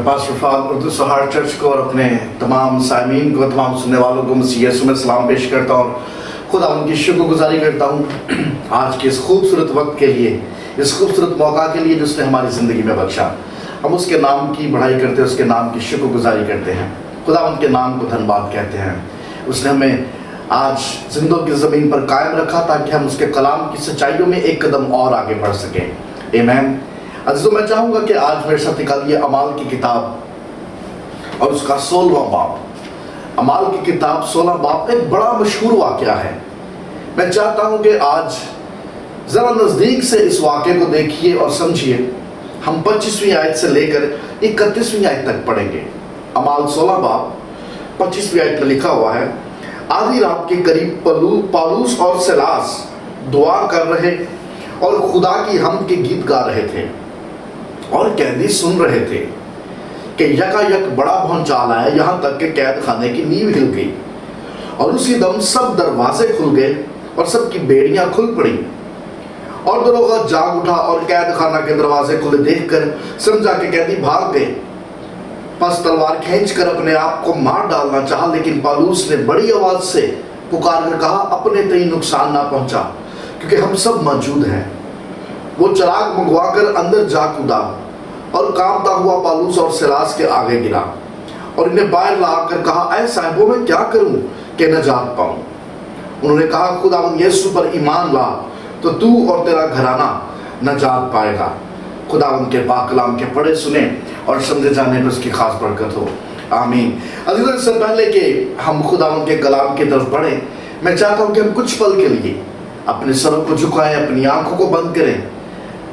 میں pastor Fahad Urdu سہار church کو اور اپنے تمام سامعین کو، تمام سننے والوں کو مسیح یسوع میں سلام پیش کرتا ہوں اور خدا ان کی شکر گزاری کرتا ہوں آج کے اس خوبصورت وقت کے لیے، اس خوبصورت موقع کے لیے جو اس نے ہماری زندگی میں بخشا۔ ہم اس کے نام کی بڑائی کرتے ہیں، اس کے نام کی شکر گزاری کرتے ہیں، خدا ان کے نام کو دھنیواد کہتے ہیں۔ اس نے ہمیں آج زندوں کی زمین پر قائم رکھا تاکہ ہم اس کے کلام کی سچائیوں میں ایک قدم اور آگے بڑھ سکیں۔ آمین۔ عزیزو، میں چاہوں گا کہ آج میرے ساتھ نکالیے اعمال کی کتاب اور اس کا 16واں باب۔ اعمال کی کتاب 16 باب ایک بڑا مشہور واقعہ ہے۔ میں چاہتا ہوں کہ آج ذرا نزدیک سے اس واقعے کو دیکھیے اور سمجھیے۔ ہم 25ویں آیت سے لے کر 31ویں آیت تک پڑھیں گے۔ اعمال 16 باب 25ویں آیت میں لکھا ہوا ہے، آدھی رات کے قریب پالوس اور سیلاس دعا کر رہے اور خدا کی حمد کے گیت گا رہے تھے، اور قیدی سن رہے تھے کہ یکایک بڑا بھونچال آیا، یہاں تک کہ قید خانے کی نیو ہل گئی، اور اسی دم سب دروازے کھل گئے اور سب کی بیڑیاں کھل پڑی، اور دروغہ جاگ اٹھا اور قید خانہ کے دروازے کھلے دیکھ کر سمجھا کہ قیدی بھاگ گئے۔ پس تلوار کھینچ کر اپنے آپ کو مار ڈالنا چاہا، لیکن پالوس نے بڑی آواز سے پکار کر کہا، اپنے تئیں نقصان نہ پہنچا، کیونکہ ہم سب موجود ہیں۔ وہ چراغ منگوا کر اندر جا کودا اور کانپتا ہوا پالوس اور سیلاس کے آگے گرا اور انہیں باہر لا کر کہا، اے صاحبوں، میں کیا کروں کہ نجات پاؤں؟ انہوں نے کہا، خداوند یسوع پر ایمان لا تو تو اور تیرا گھرانہ نجات پائے گا۔ خداوند کے پاک کلام کے پڑھے سنیں اور سمجھے جانے میں اس کی خاص برکت ہو، آمین۔ عزیزوں، اس سے پہلے کہ ہم خداوند کے کلام کی طرف بڑھیں، میں چاہتا ہوں کہ ہم کچھ پل کے لیے اپنے سروں کو جھکائیں، اپنی آنکھوں کو بند کریں،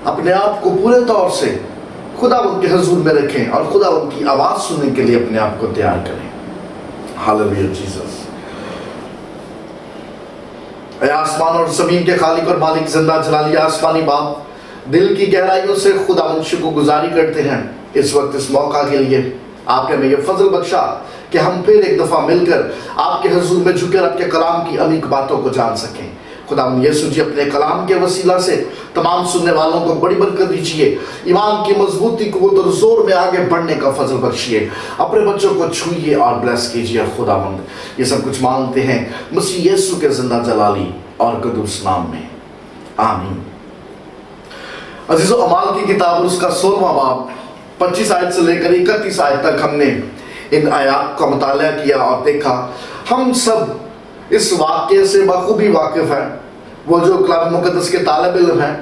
اپنے آپ کو پورے طور سے خداوند کے حضور میں رکھیں اور خداوند کی آواز سننے کے لیے اپنے آپ کو تیار کریں۔ ہاللیلویہ جیسس۔ اے آسمان اور زمین کے خالق اور مالک، زندہ جلالی آسمانی باپ، دل کی گہرائیوں سے خداوند شکر گزاری کرتے ہیں اس وقت اس موقع کے لیے۔ آپ نے ہمیں یہ فضل بخشا کہ ہم پھر ایک دفعہ مل کر آپ کے حضور میں جھکے آپ کے کلام کی عمیق باتوں کو جان سکیں۔ خداوند یسوع جی، اپنے کلام کے وسیلہ سے تمام سننے والوں کو بڑی برکت دیجیے، ایمان کی مضبوطی قوت اور زور میں آگے بڑھنے کا فضل بخشیے، اپنے بچوں کو چھوئیے اور بلیس کیجیے۔ خداوند یہ سب کچھ مانگتے ہیں مسیح یسوع کے زندہ جلالی اور قدوس نام میں، آمین۔ عزیزو، اعمال کی کتاب اور اس کا 16واں باب 25 آیت سے لے کر 31 آیت تک ہم نے ان آیات کا مطالعہ کیا اور دیکھا۔ ہم سب اس واقعے سے بخوبی واقف ہیں، وہ جو کلام مقدس کے طالب علم ہیں،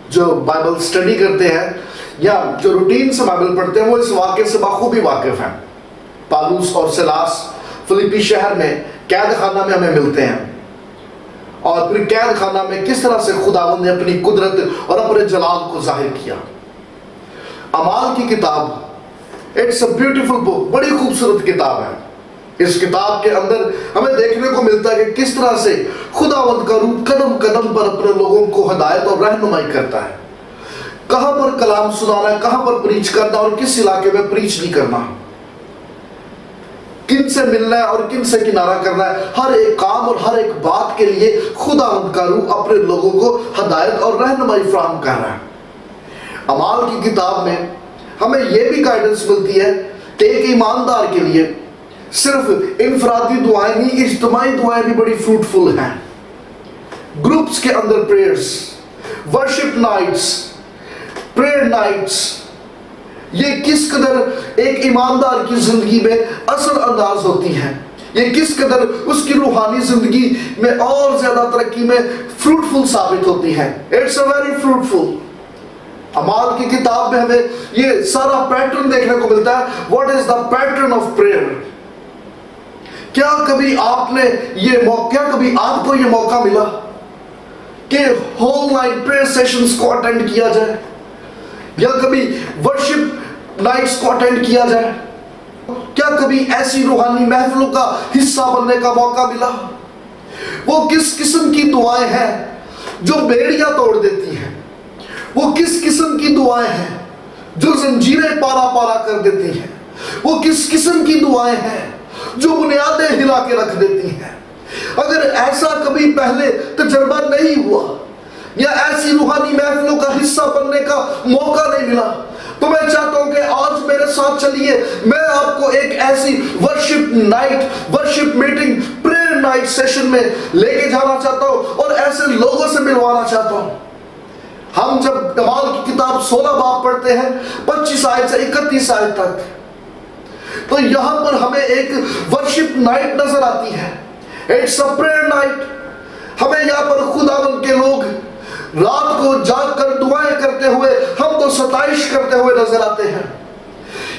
جو بائبل سٹڈی کرتے ہیں یا جو روٹین سے بائبل پڑھتے ہیں، وہ اس واقعے سے بخوبی واقف ہیں۔ پالوس اور سیلاس فلیپی شہر میں قید خانہ میں ہمیں ملتے ہیں، اور پھر قید خانہ میں کس طرح سے خداوند نے اپنی قدرت اور اپنے جلال کو ظاہر کیا۔ اعمال کی کتاب اٹس اے بیوٹیفل بک، بڑی خوبصورت کتاب ہے۔ اس کتاب کے اندر ہمیں دیکھنے کو ملتا ہے کہ کس طرح سے خداوند کا روح قدم قدم پر اپنے لوگوں کو ہدایت اور رہنمائی کرتا ہے، کہاں پر کلام سنانا ہے، کہاں پر پریچ کرنا اور کس علاقے میں پریچ نہیں کرنا، کن سے ملنا ہے اور کن سے کنارہ کرنا ہے۔ ہر ایک کام اور ہر ایک بات کے لیے خداوند کا روح اپنے لوگوں کو ہدایت اور رہنمائی فراہم کر رہا ہے۔ اعمال کی کتاب میں ہمیں یہ بھی گائیڈنس ملتی ہے کہ ایک ایماندار کے لیے صرف انفرادی دعائیں نہیں، اجتماعی دعائیں بھی بڑی فروٹفل ہیں۔ گروپس کے اندر prayers, worship nights, prayer nights, یہ کس قدر ایک ایماندار کی زندگی میں اثر انداز ہوتی ہیں، یہ کس قدر اس کی روحانی زندگی میں اور زیادہ ترقی میں فروٹفل ثابت ہوتی ہیں۔ It's a very fruitful. اعمال کی کتاب میں ہمیں یہ سارا پیٹرن دیکھنے کو ملتا ہے۔ What is the pattern of prayer? کیا کبھی آپ کو یہ موقع ملا کہ ہول نائٹ پریئر سیشنز کو اٹینڈ کیا جائے، یا کبھی ورشپ نائٹس کو اٹینڈ کیا جائے؟ کیا کبھی ایسی روحانی محفلوں کا حصہ بننے کا موقع ملا؟ وہ کس قسم کی دعائیں ہیں جو بیڑیاں توڑ دیتی ہیں؟ وہ کس قسم کی دعائیں ہیں جو زنجیریں پارا پارا کر دیتی ہیں؟ وہ کس قسم کی دعائیں ہیں جو بنیادیں ہلا کے رکھ دیتی ہیں؟ اگر ایسا کبھی پہلے تجربہ نہیں ہوا یا ایسی روحانی محفلوں کا حصہ بننے کا موقع نہیں ملا، تو میں چاہتا ہوں کہ آج میرے ساتھ چلیے، میں آپ کو ایک ایسی worship night, worship meeting, prayer night session میں لے کے جانا چاہتا ہوں اور ایسے لوگوں سے ملوانا چاہتا ہوں۔ ہم جب اعمال کی کتاب 16 باب پڑھتے ہیں 25 آیت سے 31 آیت تک، تو یہاں پر ہمیں ایک ورشپ نائٹ نظر آتی ہے، اٹس اے پریئر نائٹ۔ ہمیں یہاں پر خداوند کے لوگ رات کو جاگ کر دعائیں کرتے ہوئے، حمد و ستائش کرتے ہوئے نظر آتے ہیں۔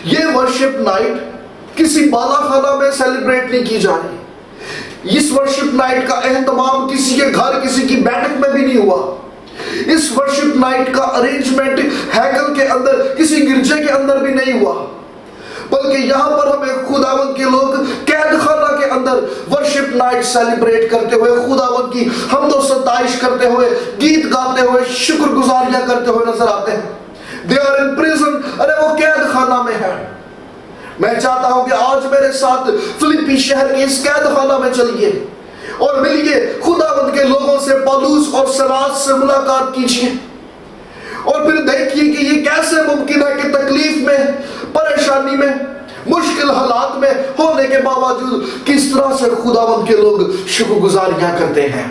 یہ ورشپ نائٹ کسی بالا خانہ میں سیلیبریٹ نہیں کی جا رہی۔ اس ورشپ نائٹ کا اہتمام کسی کے گھر، کسی کی بیٹھک میں بھی نہیں ہوا۔ اس ورشپ نائٹ کا ارینجمنٹ ہیکل کے اندر، کسی گرجے کے اندر بھی نہیں ہوا، بلکہ یہاں پر ہمیں خداوند کے لوگ قید خانہ کے اندر ورشپ نائٹ سیلیبریٹ کرتے ہوئے، خداوند کی حمد و ستائش کرتے ہوئے، گیت گاتے ہوئے، شکر گزاریاں کرتے ہوئے نظر آتے ہیں۔ They are in prison، ارے وہ قید خانہ میں ہے۔ میں چاہتا ہوں کہ آج میرے ساتھ فلپی شہر کے اس قید خانہ میں چلیے اور ملیے خداوند کے لوگوں سے، پولس اور سیلاس سے ملاقات کیجیے، اور پھر دیکھیے کہ یہ کیسے ممکن ہے کہ تکلیف میں، پریشانی میں، مشکل حالات میں ہونے کے باوجود کس طرح سے خداوند کے لوگ شکر گزاریاں کرتے ہیں۔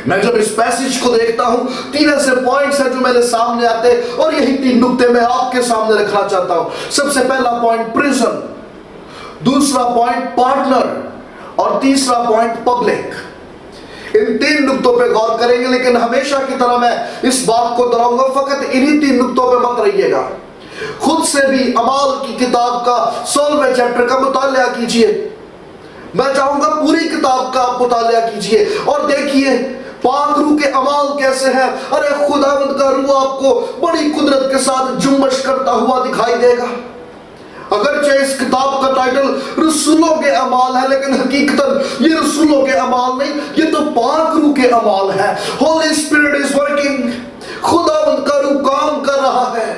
میں جب اس پیسج کو دیکھتا ہوں، 3 ایسے پوائنٹس ہیں جو میرے سامنے آتے ہیں، اور یہی 3 نقطے میں آپ کے سامنے رکھنا چاہتا ہوں۔ سب سے پہلا پوائنٹ پریزن، دوسرا پوائنٹ پارٹنر، اور تیسرا پوائنٹ پبلک۔ ان 3 نقطوں پہ غور کریں گے، لیکن ہمیشہ کی طرح میں اس بات کو دہراؤں گا، فقط انہی 3 نقطوں پہ مت رہیے گا۔ خود سے بھی اعمال کی کتاب کا 16ویں چیپٹر کا مطالعہ کیجئے۔ میں چاہوں گا پوری کتاب کا آپ مطالعہ کیجئے اور دیکھیے پاک روح کے اعمال کیسے ہیں۔ ارے خداوند کا روح آپ کو بڑی قدرت کے ساتھ جنبش کرتا ہوا دکھائی دے گا۔ اگرچہ اس کتاب کا ٹائٹل رسولوں کے اعمال ہے، لیکن حقیقتاً یہ رسولوں کے اعمال نہیں، یہ تو پاک روح کے اعمال ہے۔ ہولی اسپرٹ از ورکنگ، خداوند کا روح کام کر رہا ہے۔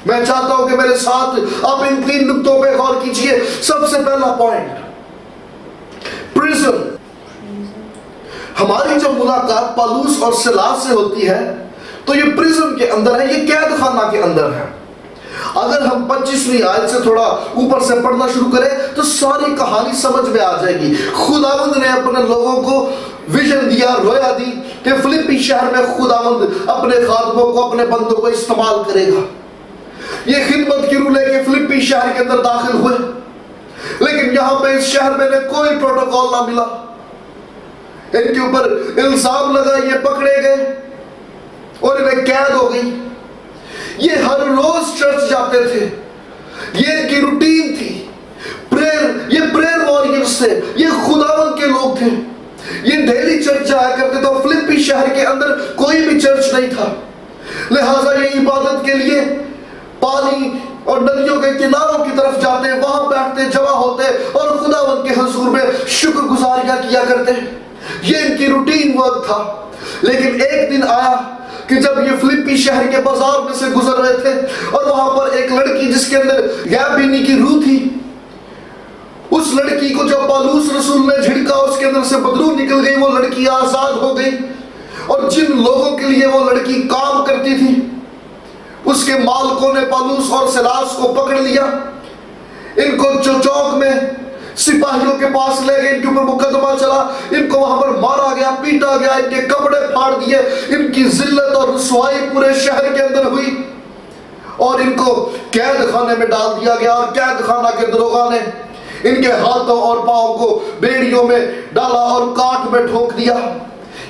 میں چاہتا ہوں کہ میرے ساتھ آپ ان 3 نقطوں پہ غور کیجئے۔ سب سے پہلا پوائنٹ پریزن۔ ہماری جب ملاقات پالوس اور سیلاس سے ہوتی ہے تو یہ پریزن کے اندر ہے، یہ قید خانہ کے اندر ہے۔ اگر ہم 25ویں آیت سے تھوڑا اوپر سے پڑھنا شروع کریں تو ساری کہانی سمجھ میں آ جائے گی۔ خداوند نے اپنے لوگوں کو ویژن دیا، رویا دی کہ فلپی شہر میں خداوند اپنے خادموں کو، اپنے بندوں کو استعمال کرے گا۔ یہ خدمت کی روح لے کے فلپی شہر کے اندر داخل ہوئے، لیکن یہاں پہ اس شہر میں انہیں کوئی پروٹوکول نہ ملا۔ ان کے اوپر الزام لگا، یہ پکڑے گئے اور انہیں قید ہو گئی۔ یہ ہر روز چرچ جاتے تھے، یہ ان کی روٹین تھی۔ یہ پریئر وارئرز تھے، یہ خداوند کے لوگ تھے، یہ ڈیلی چرچ جایا کرتے تھے۔ فلپی شہر کے اندر کوئی بھی چرچ نہیں تھا، لہٰذا یہ عبادت کے لیے پانی اور ندیوں کے کناروں کی طرف جاتے، وہاں بیٹھتے، جمع ہوتے اور خداوند کے حضور میں شکر گزاریاں کیا کرتے۔ یہ ان کی روٹین ورک تھا۔ لیکن ایک دن آیا کہ جب یہ فلپی شہر کے بازار میں سے گزر رہے تھے اور وہاں پر ایک لڑکی جس کے اندر غیب بینی کی روح تھی، اس لڑکی کو جب پالوس رسول نے جھڑکا، اس کے اندر سے بدبو نکل گئی، وہ لڑکی آزاد ہو گئی۔ اور جن لوگوں کے لیے وہ لڑکی کام کرتی تھی، اس کے مالکوں نے پالوس اور سیلاس کو پکڑ لیا، ان کو چوک میں سپاہیوں کے پاس لے گئے، ان کے اوپر مقدمہ چلا، ان کو وہاں پر مارا گیا، پیٹا گیا، ان کے کپڑے پھاڑ دیے، ان کی ذلت اور رسوائی پورے شہر کے اندر ہوئی اور ان کو قید خانے میں ڈال دیا گیا۔ اور قید خانہ کے دروغہ نے ان کے ہاتھوں اور پاؤں کو بیڑیوں میں ڈالا اور کاٹ میں ٹھوک دیا۔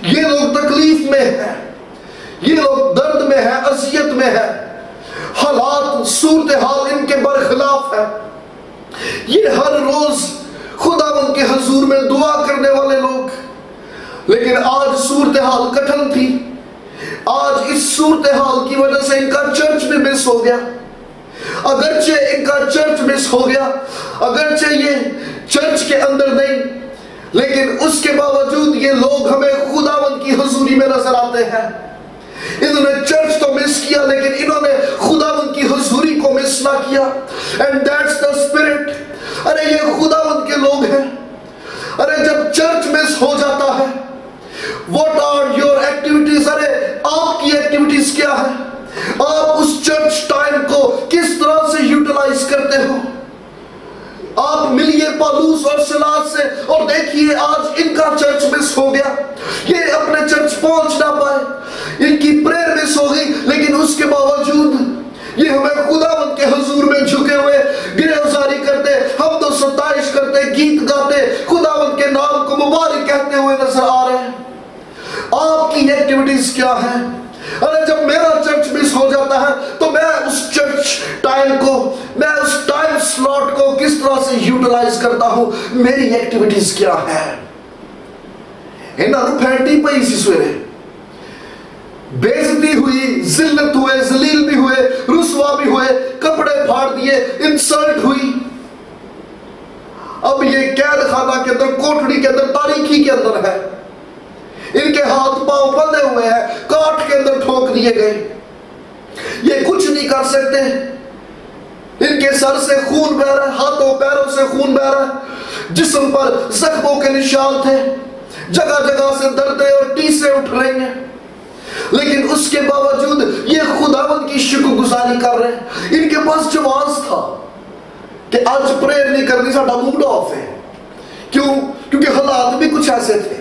یہ لوگ تکلیف میں ہیں، یہ لوگ درد میں ہیں، اذیت میں ہیں، حالات، صورتحال ان کے برخلاف ہے۔ یہ ہر روز خداوند کے حضور میں دعا کرنے والے لوگ، لیکن آج صورتحال کٹھن تھی۔ آج اس صورتحال کی وجہ سے ان کا چرچ بھی مس ہو گیا۔ اگرچہ ان کا چرچ مس ہو گیا، اگرچہ یہ چرچ کے اندر نہیں، لیکن اس کے باوجود یہ لوگ ہمیں خداوند کی حضوری میں نظر آتے ہیں۔ انہوں نے چرچ تو مس کیا، لیکن انہوں نے خداوند کی حضوری کو مس نہ کیا۔ And that's the spirit۔ ارے یہ خداوند کے لوگ ہیں۔ ارے جب چرچ مس ہو جاتا ہے، what are your activities؟ ارے آپ کی ایکٹیویٹیز کیا ہے؟ آپ اس ملیے پالوس اور سلاس سے اور دیکھیے آج ان کا چرچ مس ہو گیا، یہ اپنے چرچ پہنچ نہ پائے، ان کی پریئر مس ہو گئی، لیکن اس کے باوجود یہ ہمیں خداوند کے حضور میں جھکے ہوئے گریزاری کرتے، حمد و ستائش کرتے، گیت گاتے، خداوند کے نام کو مبارک کہتے ہوئے نظر آ رہے ہیں۔ آپ کی ایکٹیویٹیز کیا ہیں؟ ارے جب میرا چرچ مس ہو جاتا ہے تو میں اس چرچ ٹائم کو، میں اس ٹائم سلاٹ کو کس طرح سے یوٹیلائز کرتا ہوں؟ میری ایکٹیویٹیز کیا ہے؟ انہوں نے پھینٹی پئی سی سویرے، بےعزتی ہوئی، ذلت ہوئے، ذلیل بھی ہوئے، رسوا بھی ہوئے، کپڑے پھاڑ دیے، انسلٹ ہوئی۔ اب یہ قید خانہ کے اندر، کوٹڑی کے اندر، تاریکی کے اندر ہے، ان کے ہاتھ پاؤں بندھے ہوئے ہیں، کاٹ کے اندر ٹھوک دیے گئے، یہ کچھ نہیں کر سکتے، ان کے سر سے خون بہہ رہا ہے، ہاتھوں پیروں سے خون بہہ رہا ہے، جسم پر زخموں کے نشان تھے، جگہ جگہ سے دردیں اور ٹیسیں اٹھ رہی ہیں، لیکن اس کے باوجود یہ خداوند کی شکر گزاری کر رہے ہیں۔ ان کے پاس جواز تھا کہ آج پریئر نہیں کرنی، ساڈا موڈ آف ہے، کیوں؟ کیونکہ حالات بھی کچھ ایسے تھے،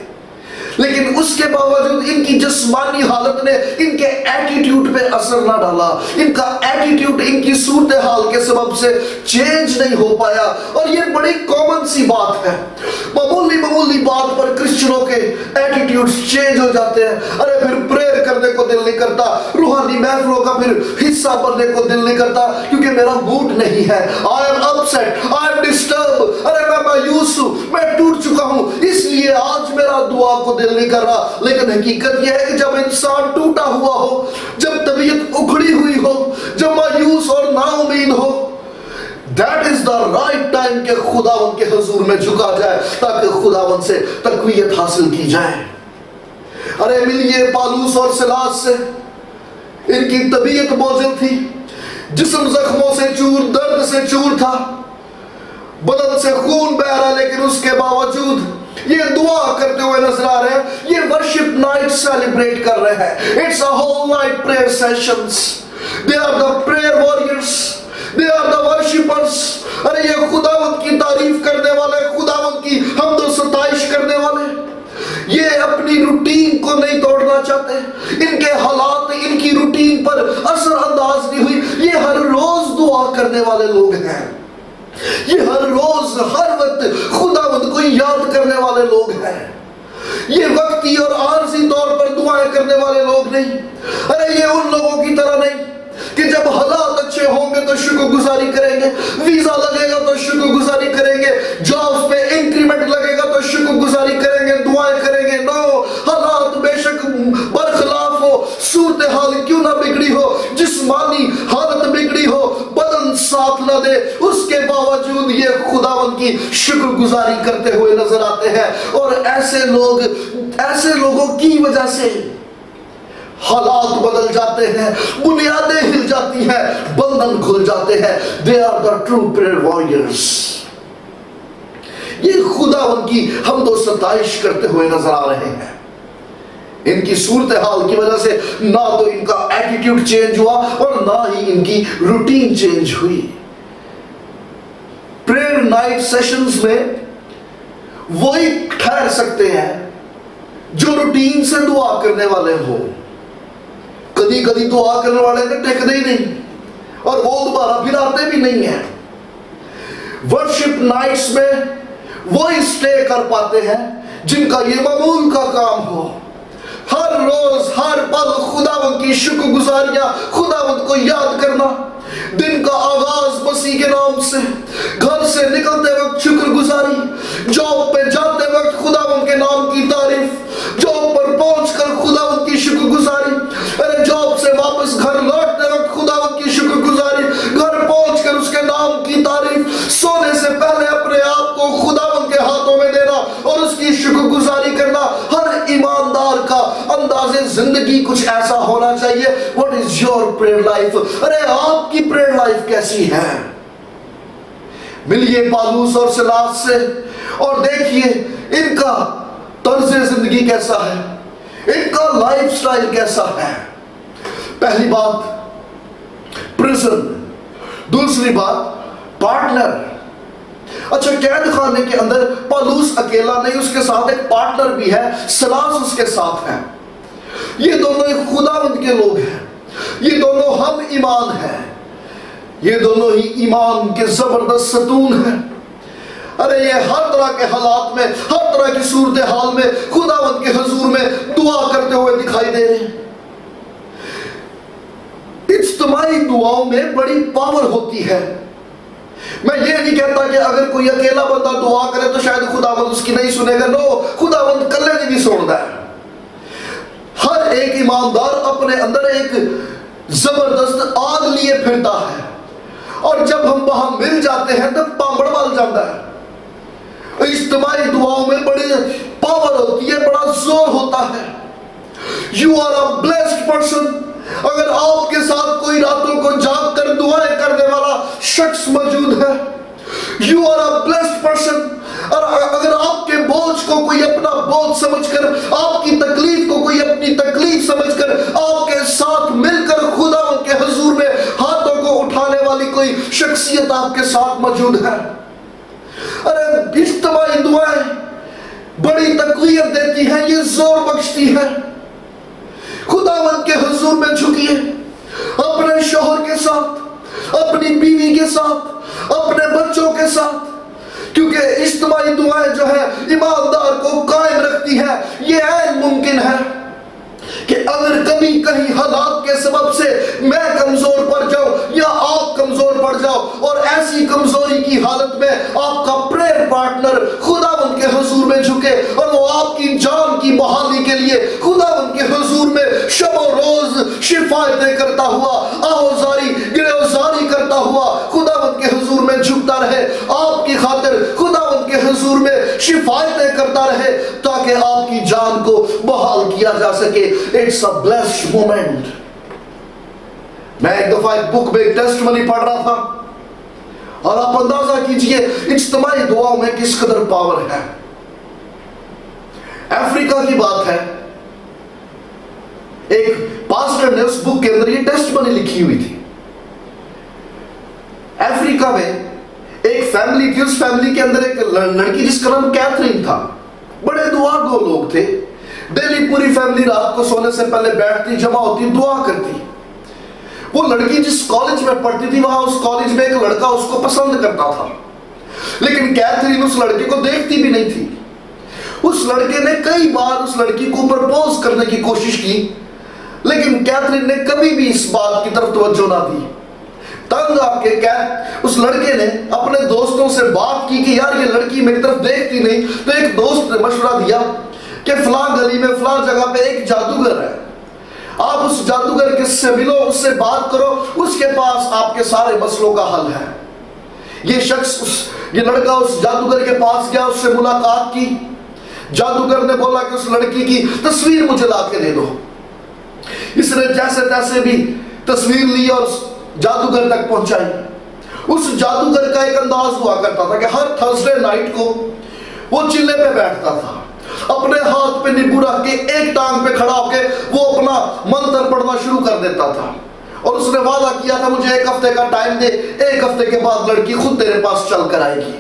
لیکن اس کے باوجود ان کی جسمانی حالت نے ان کے ایٹیٹیوڈ پہ اثر نہ ڈالا، ان کا ایٹیٹیوڈ ان کی صورتحال کے سبب سے چینج نہیں ہو پایا۔ اور یہ بڑی کامن سی بات ہے، معمولی بات پر کرسچنوں کے ایٹیٹیوڈ چینج ہو جاتے ہیں۔ ارے پھر پریئر کرنے کو دل نہیں کرتا، روحانی محفلوں کا پھر حصہ بننے کو دل نہیں کرتا، کیونکہ میرا موڈ نہیں ہے، I am upset, I am disturb, ارے میں مایوس ہوں، میں ٹوٹ چکا ہوں، اس لیے آج میرا دعا کو دل نہیں کر رہا۔ لیکن حقیقت یہ ہے کہ جب انسان ٹوٹا ہوا ہو، جب طبیعت اکھڑی ہوئی ہو، جب مایوس اور نا امید ہو، that is the right time کہ خداوند کے حضور میں جھکا جائے تاکہ خداوند سے تقویت حاصل کی جائے۔ ارے ملیے پالوس اور سلاس سے، ان کی طبیعت موجود تھی، جسم زخموں سے چور، درد سے چور تھا، بدن سے خون بہ رہا، لیکن اس کے باوجود یہ دعا کرتے ہوئے نظر آ رہے ہیں۔ یہ ورشپ نائٹ سیلیبریٹ کر رہے ہیں، it's a whole night prayer sessions, they are the prayer warriors, they are the worshippers۔ ارے یہ خداوند کی تعریف کرنے والے، خداوند کی حمد و ستائش کرنے والے، یہ اپنی روٹین کو نہیں توڑنا چاہتے، ان کے حالات ان کی روٹین پر اثر انداز نہیں ہوئی، یہ ہر روز دعا کرنے والے لوگ ہیں، یہ ہر روز ہر وقت خداوند کو یاد کرنے والے لوگ ہیں، یہ وقتی اور عارضی طور پر دعائیں کرنے والے لوگ نہیں۔ ارے یہ ان لوگوں کی طرح نہیں کہ جب حالات اچھے ہوں گے تو شکر گزاری کریں گے، ویزا لگے گا تو شکر گزاری کریں گے، جابز پہ انکریمنٹ لگے گا تو شکر گزاری کریں گے، دعائیں کریں گے۔ نو، حالات بے شک برخلاف ہو، صورتحال کیوں نہ بگڑی ہو، جسمانی حالت بگڑی ہو، بدن ساتھ نہ دے، اس کے باوجود یہ خداوند کی شکر گزاری کرتے ہوئے نظر آتے ہیں۔ اور ایسے لوگوں کی وجہ سے حالات بدل جاتے ہیں، بنیادیں ہل جاتی ہیں، بندھن کھل جاتے ہیں۔ They are the true prayer warriors۔ یہ خداوند کی حمد و ستائش کرتے ہوئے نظر آ رہے ہیں۔ ان کی صورتحال کی وجہ سے نہ تو ان کا ایٹیٹیوڈ چینج ہوا اور نہ ہی ان کی روٹین چینج ہوئی۔ پریئر نائٹ سیشنز میں وہی ٹھہر سکتے ہیں جو روٹین سے دعا کرنے والے ہو۔ کدی کدی دعا کرنے والے نے ٹکتے ہی نہیں اور وہ دوبارہ پھر آتے بھی نہیں ہیں۔ ورشپ نائٹس میں وہی سٹے کر پاتے ہیں جن کا یہ معمول کا کام ہو، ہر روز ہر پل خداوند کی شکر گزاریاں، خداوند کو یاد کرنا، دن کا آغاز مسیح کے نام سے، گھر سے نکلتے وقت شکر گزاری، جاب پہ جاتے وقت خداوند کے نام کی تعریف، جاب پر پہنچ کر خداوند کی شکر گزاری، ارے جاب سے واپس گھر لوٹتے وقت خداوند کی شکر گزاری، گھر پہنچ کر اس کے نام کی تعریف، سونے سے پہلے اپنے آپ کو خداوند کے ہاتھوں میں دینا اور اس کی شکر گزاری کرنا۔ ہر ایماندار کا انداز زندگی کچھ ایسا ہونا چاہیے۔ What is your prayer life؟ ارے آپ کی prayer life کیسی ہے؟ ملیے پالوس اور سلاس سے اور دیکھیے ان کا طرز زندگی کیسا ہے، ان کا لائف سٹائل کیسا ہے۔ پہلی بات پرزن، دوسری بات پارٹنر، اچھا قید خانے کے اندر پالوس اکیلا نہیں، اس کے ساتھ ایک پارٹنر بھی ہے، سلاس اس کے ساتھ ہے. یہ دونوں ایک خداوند کے لوگ ہیں، یہ دونوں ہم ایمان ہیں، یہ دونوں ہی ایمان کے زبردست ستون ہیں. ارے یہ ہر طرح کے حالات میں، ہر طرح کی صورتحال میں خداوند کے حضور میں دعا کرتے ہوئے دکھائی دے رہے ہیں. اجتماعی دعاؤں میں بڑی پاور ہوتی ہے. میں یہ نہیں کہتا کہ اگر کوئی اکیلا بندہ دعا کرے تو شاید خداوند اس کی نہیں سنے گا. نو، خداوند کلے نہیں بھی سنتا ہے. ہر ایک ایماندار اپنے اندر ایک زبردست آگ لیے پھرتا ہے، اور جب ہم وہاں مل جاتے ہیں تو پامبڑ بال جاتا ہے. اجتماعی دعاؤں میں بڑی پاور ہوتی ہے، بڑا زور ہوتا ہے. You are a blessed person. اگر آپ کے ساتھ کوئی راتوں کو جاگ کر دعائیں کرنے والا شخص موجود ہے، You are a blessed person. اور اگر آپ کے بوجھ کو کوئی اپنا بوجھ سمجھ کر، آپ کی تکلیف کو کوئی اپنی تکلیف سمجھ کر آپ کے ساتھ مل کر خداوند کے حضور میں ہاتھوں کو اٹھانے والی کوئی شخصیت آپ کے ساتھ موجود ہے. ارے اجتماعی دعائیں بڑی تقویت دیتی ہیں، یہ زور بخشتی ہے. خداوند کے حضور میں جھکیے، اپنے شوہر کے ساتھ، اپنی بیوی کے ساتھ، اپنے بچوں کے ساتھ، کیونکہ اجتماعی دعائیں جو ہے ایماندار کو قائم رکھتی ہے. یہ عین ممکن ہے کہ اگر کبھی کہیں حالات کے سبب سے میں کمزور پڑ جاؤں یا آپ کمزور پڑ جاؤ، اور ایسی کمزوری کی حالت میں آپ کا پریئر پارٹنر خداوند کے حضور میں جھکے اور وہ آپ کی جان کی بحالی کے لیے خداوند کے حضور میں شب و روز شفایتیں کرتا ہوا، آہوزاری گریوزاری کرتا ہوا خداوند کے حضور میں جھکتا رہے، آپ کی خاطر خداوند کے حضور میں شفایتیں کرتا رہے تاکہ آپ کی جان کو بحال کیا جا سکے. It's a blessed moment. میں ایک دفعہ ایک بک میں ایک ٹیسٹمنی پڑھ رہا تھا، اور آپ اندازہ کیجئے اجتماعی دعاؤں میں کس قدر پاور ہے. افریقہ کی بات ہے، ایک پاسٹر نے اس بک کے اندر یہ ٹیسٹمنی لکھی ہوئی تھی. افریقہ میں ایک فیملی تھی، اس فیملی کے اندر ایک لڑکی جس کا نام کیتھرین تھا. بڑے دعا گو لوگ تھے. ڈیلی پوری فیملی رات کو سونے سے پہلے بیٹھتی، جمع ہوتی، دعا کرتی. وہ لڑکی جس کالج میں پڑھتی تھی، وہاں اس کالج میں ایک لڑکا اس کو پسند کرتا تھا، لیکن کیتھرین اس لڑکے کو دیکھتی بھی نہیں تھی. اس لڑکے نے کئی بار اس لڑکی کو پرپوز کرنے کی کوشش کی، لیکن کیتھرین نے کبھی بھی اس بات کی طرف توجہ نہ دی. تنگ آ کے اس لڑکے نے اپنے دوستوں سے بات کی کہ یار یہ لڑکی میری طرف دیکھتی نہیں. تو ایک دوست نے مشورہ دیا کہ فلاں گلی میں فلاں جگہ پہ ایک جادوگر ہے، آپ اس جادوگر کے سے ملو، اس سے بات کرو، اس کے پاس آپ کے سارے مسئلوں کا حل ہے. یہ شخص یہ لڑکا اس جادوگر کے پاس گیا، اس سے ملاقات کی. جادوگر نے بولا کہ اس لڑکی کی تصویر مجھے لا کے دے دو. اس نے جیسے تیسے بھی تصویر لی اور جادوگر تک پہنچائی. اس جادوگر کا ایک انداز ہوا کرتا تھا کہ ہر تھرسڈے نائٹ کو وہ چلے پہ بیٹھتا تھا، اپنے ہاتھ پہ نیبو رکھ کے ایک ٹانگ پہ کھڑا ہو کے وہ اپنا منتر پڑھنا شروع کر دیتا تھا. اور اس نے وعدہ کیا تھا مجھے 1 ہفتے کا ٹائم دے، 1 ہفتے کے بعد لڑکی خود تیرے پاس چل کر آئے گی.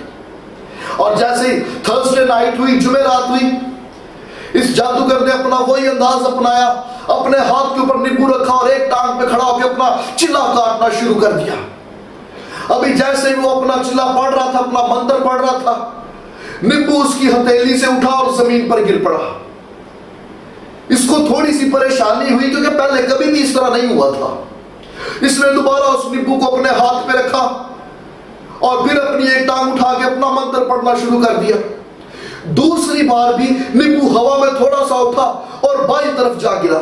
اور جیسے ہی تھرسڈے نائٹ ہوئی، جمعرات ہوئی، اس جادوگر نے اپنا وہی انداز اپنایا، اپنے ہاتھ کے اوپر نیبو رکھا اور ایک ٹانگ پہ کھڑا ہو کے اپنا چلا کاٹنا شروع کر دیا. ابھی جیسے ہی وہ اپنا چلا پڑھ رہا تھا، اپنا منتر پڑھ رہا تھا، نیبو اس کی ہتھیلی سے اٹھا اور زمین پر گر پڑا. اس کو تھوڑی سی پریشانی ہوئی کیونکہ پہلے کبھی بھی اس طرح نہیں ہوا تھا. اس نے دوبارہ اس نیبو کو اپنے ہاتھ پہ رکھا اور پھر اپنی ایک ٹانگ اٹھا کے اپنا منتر پڑھنا شروع کر دیا. دوسری بار بھی نیبو ہوا میں تھوڑا سا اٹھا اور بائیں طرف جا گرا.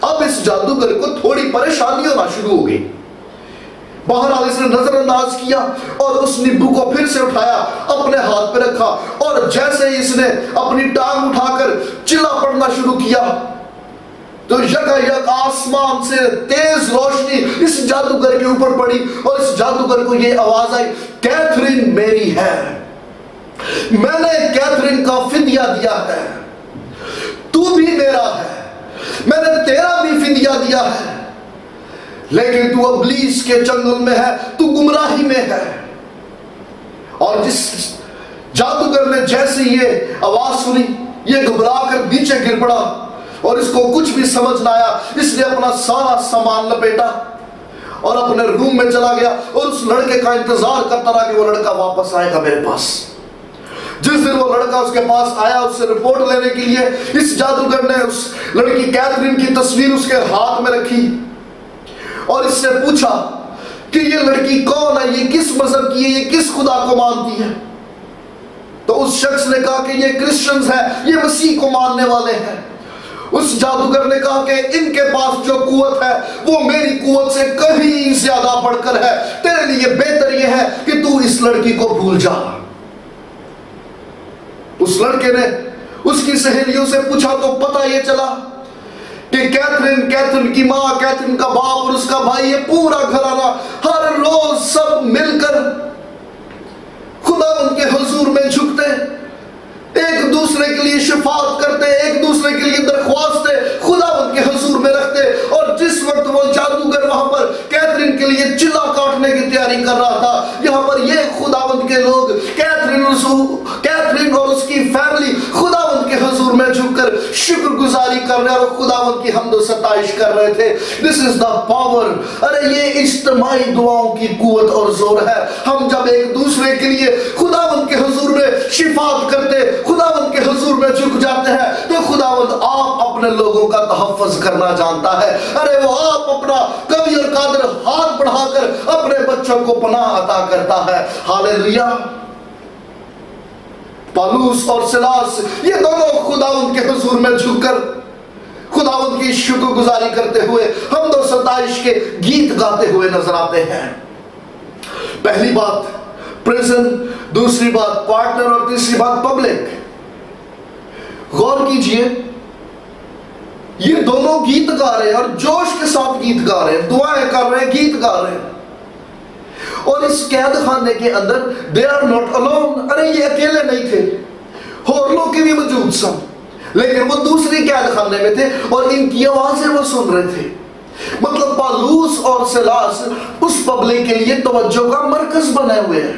اب اس جادوگر کو تھوڑی پریشانی ہونا شروع ہو گئی. بہرحال اس نے نظر انداز کیا اور اس نیبو کو پھر سے اٹھایا، اپنے ہاتھ پہ رکھا، اور جیسے ہی اس نے اپنی ٹانگ اٹھا کر چلا پڑنا شروع کیا تو یکایک آسمان سے تیز روشنی اس جادوگر کے اوپر پڑی اور اس جادوگر کو یہ آواز آئی، کیتھرین میری ہے، میں نے کیتھرین کا فدیہ دیا ہے، تو بھی میرا ہے، میں نے تیرا بھی فدیہ دیا ہے، لیکن تو ابلیس کے چنگل میں ہے، تو گمراہی میں ہے. اور جس جادوگر نے جیسے یہ آواز سنی یہ گھبرا کر نیچے گر پڑا اور اس کو کچھ بھی سمجھ نہ آیا. اس نے اپنا سارا سامان لپیٹا اور اپنے روم میں چلا گیا اور اس لڑکے کا انتظار کرتا رہا کہ وہ لڑکا واپس آئے گا میرے پاس. جس دن وہ لڑکا اس کے پاس آیا اس سے رپورٹ لینے کے لیے, اس جادوگر نے اس لڑکی کیتھرین کی تصویر اس کے ہاتھ میں رکھی اور اس سے پوچھا کہ یہ لڑکی کون ہے, یہ کس مذہب کی ہے, یہ کس خدا کو مانتی ہے. تو اس شخص نے کہا کہ یہ کرسچنز ہیں, یہ مسیح کو ماننے والے ہیں. اس جادوگر نے کہا کہ ان کے پاس جو قوت ہے وہ میری قوت سے کہیں زیادہ بڑھ کر ہے, تیرے لیے بہتر یہ ہے کہ تو اس لڑکی کو بھول جا. اس لڑکے نے اس کی سہیلیوں سے پوچھا تو پتہ یہ چلا کہ کیتھرین کی ماں, کیتھرین کا باپ اور اس کا بھائی, یہ پورا گھرانہ ہر روز سب مل کر خدا ان کے حضور میں جھکتے, ایک دوسرے کے لیے شفاعت کرتے, ایک دوسرے کے لیے درخواستیں خدا ان کے حضور میں رکھتے. اور جس وقت وہ جادوگر وہاں پر کیتھرین کے لیے چلا کاٹنے کی تیاری کر رہا تھا, یہاں پر یہ خداوند کے لوگ کیتھرین اور اس کی فیملی خداوند کے حضور میں جھک کر شکر گزاری کر رہے اور خداوند کی حمد و ستائش کر رہے تھے. دس از دا پاور. ارے یہ اجتماعی دعاؤں کی قوت اور زور ہے. ہم جب ایک دوسرے کے لیے خداوند کے حضور میں شفاعت کرتے, خداوند کے حضور میں جھک جاتے ہیں, تو خداوند آپ اپنے لوگوں کا تحفظ کرنا جانتا ہے. ارے وہ آپ اپنا قوی اور قادر ہاتھ بڑھا کر اپنے بچوں کو پناہ عطا کرتا ہے. ہاللیلویہ. پالوس اور سلاس یہ دونوں خداوند کے حضور میں جھک کر خداوند کی شکر گزاری کرتے ہوئے حمد و ستائش کے گیت گاتے ہوئے نظر آتے ہیں. پہلی بات پریزن, دوسری بات پارٹنر اور تیسری بات پبلک. غور کیجئے, یہ دونوں گیت گا رہے ہیں اور جوش کے ساتھ گیت گا رہے ہیں, دعائیں کر رہے ہیں, گیت گا رہے ہیں. اور اس قید خانے کے اندر they are not alone. ارے یہ اکیلے نہیں تھے, اور لوگ بھی موجود سن, لیکن وہ دوسری قید خانے میں تھے اور ان کی آوازیں وہ سن رہے تھے. مطلب پالوس اور سلاس اس پبلک کے لیے توجہ کا مرکز بنے ہوئے ہیں.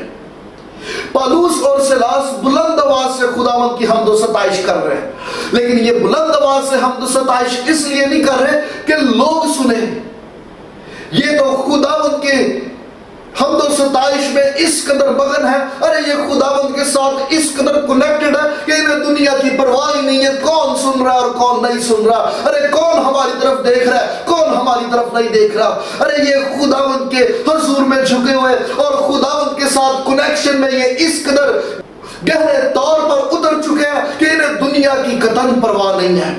پالوس اور سلاس بلند آواز سے خداوند کی حمد و ستائش کر رہے ہیں, لیکن یہ بلند آواز سے حمد و ستائش اس لیے نہیں کر رہے کہ لوگ سنیں. یہ تو خداوند کے حمد و ستائش میں اس قدر مگن ہے, ارے یہ خداوند کے ساتھ اس قدر کنیکٹڈ ہے کہ انہیں دنیا کی پرواہ ہی نہیں ہے کون سن رہا ہے اور کون نہیں سن رہا, ارے کون ہماری طرف دیکھ رہا ہے, کون ہماری طرف نہیں دیکھ رہا. ارے یہ خداوند کے حضور میں جھکے ہوئے اور خداوند کے ساتھ کنیکشن میں یہ اس قدر گہرے طور پر اتر چکے ہیں کہ انہیں دنیا کی قطن پرواہ نہیں ہے.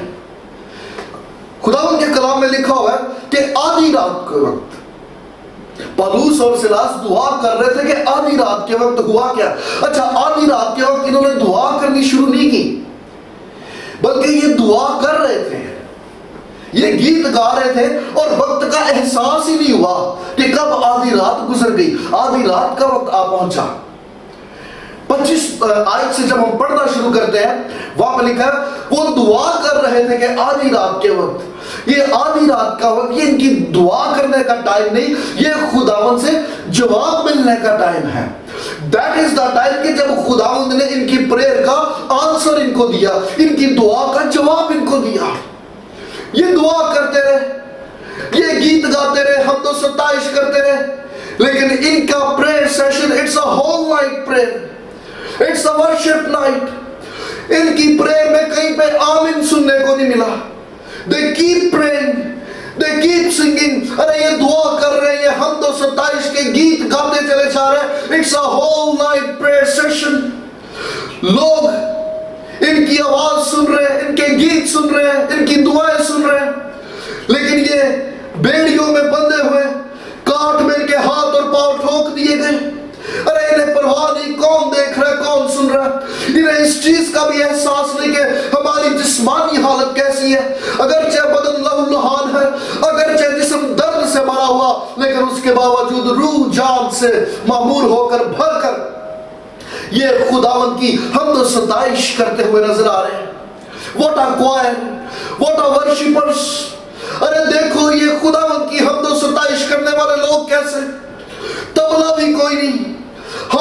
خداوند کے کلام میں لکھا ہوا ہے کہ آدھی رات کے وقت پالوس اور سلاس دعا کر رہے تھے کہ آدھی رات کے وقت ہوا کیا. اچھا, آدھی رات کے وقت انہوں نے دعا کرنی شروع نہیں کی, بلکہ یہ دعا کر رہے تھے, یہ گیت گا رہے تھے اور وقت کا احساس ہی نہیں ہوا کہ کب آدھی رات گزر گئی. آدھی رات کا وقت آ پہنچا. 25 آیت سے جب ہم پڑھنا شروع کرتے ہیں وہاں پہ لکھا ہے وہ دعا کر رہے تھے کہ آدھی رات کے وقت. یہ آدھی رات کا وقت یہ ان کی دعا کرنے کا ٹائم نہیں, یہ خداوند سے جواب ملنے کا ٹائم ہے. That is the time کہ جب خداوند نے ان کی پریئر کا آنسر ان کو دیا, ان کی دعا کا جواب ان کو دیا. یہ دعا کرتے رہے, یہ گیت گاتے رہے, حمد و ستائش کرتے رہے, لیکن ان کا prayer session it's a whole night prayer, it's a worship night. ان کی پریئر میں کہیں پہ آمین سننے کو نہیں ملا. They keep praying, they keep singing. ارے یہ دعا کر رہے ہیں, یہ حمد و ستائش کے گیت گاتے چلے جا رہے ہیں. It's a whole night prayer session. لوگ ان کی آواز سن رہے ہیں, ان کے گیت سن رہے ہیں, ان کی دعائیں سن رہے ہیں, لیکن یہ بیڑیوں میں بندھے ہوئے, کاٹ میں ان کے ہاتھ اور پاؤں ٹھوک دیے گئے. ارے انہیں پرواہ نہیں کون دیکھ رہا ہے کون سن رہا ہے, انہیں اس چیز کا بھی احساس نہیں کہ ہماری جسمانی حالت کیسی ہے. اگرچہ بدن لہو لہان ہے, اگرچہ جسم درد سے بھرا ہوا, لیکن اس کے باوجود روح جان سے معمور ہو کر بھر کر یہ خداوند کی حمد و ستائش کرتے ہوئے نظر آ رہے ہیں. What a choir, what a worshippers. ارے دیکھو یہ خداوند کی حمد و ستائش کرنے والے لوگ کیسے, تبلا بھی کوئی نہیں,